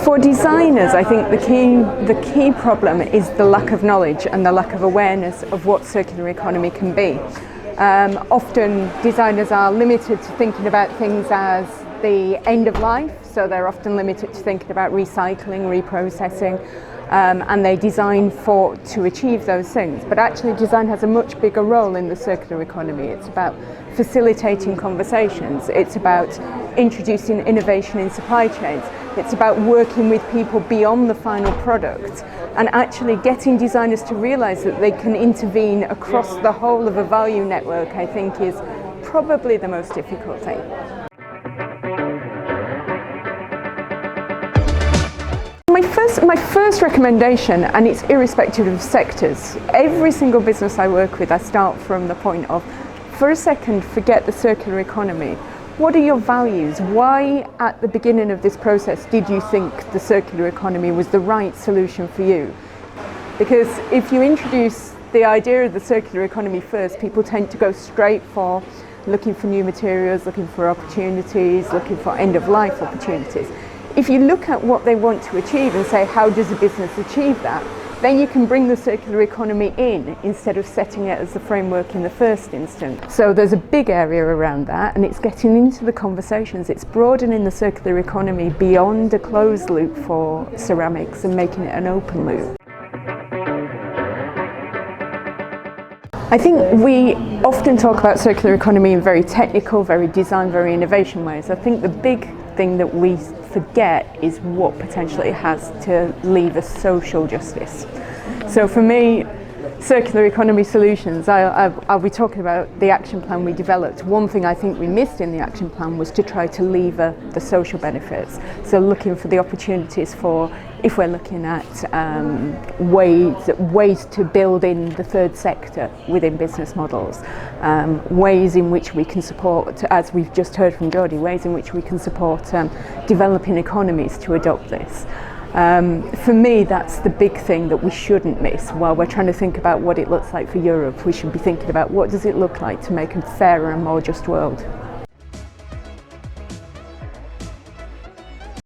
For designers, I think the key problem is the lack of knowledge and the lack of awareness of what circular economy can be. Often designers are limited to thinking about things as the end of life, so they're often limited to thinking about recycling, reprocessing, and they design to achieve those things. But actually design has a much bigger role in the circular economy. It's about facilitating conversations, it's about introducing innovation in supply chains, it's about working with people beyond the final product and actually getting designers to realise that they can intervene across the whole of a value network, I think is probably the most difficult thing. My first recommendation, and it's irrespective of sectors, every single business I work with, I start from the point of, for a second, forget the circular economy. What are your values? Why, at the beginning of this process, did you think the circular economy was the right solution for you? Because if you introduce the idea of the circular economy first, people tend to go straight for looking for new materials, looking for opportunities, looking for end-of-life opportunities. If you look at what they want to achieve and say, how does a business achieve that, then you can bring the circular economy in instead of setting it as the framework in the first instance. So there's a big area around that, and it's getting into the conversations. It's broadening the circular economy beyond a closed loop for ceramics and making it an open loop. I think we often talk about circular economy in very technical, very design, very innovation ways. I think the big thing that we forget is what potential it has to leave a social justice. So for me, circular economy solutions, I'll be talking about the action plan we developed. One thing I think we missed in the action plan was to try to lever the social benefits. So looking for the opportunities for, if we're looking at ways to build in the third sector within business models, ways in which we can support, as we've just heard from Geordie, ways in which we can support developing economies to adopt this. For me, that's the big thing that we shouldn't miss while we're trying to think about what it looks like for Europe. We should be thinking about what does it look like to make a fairer and more just world.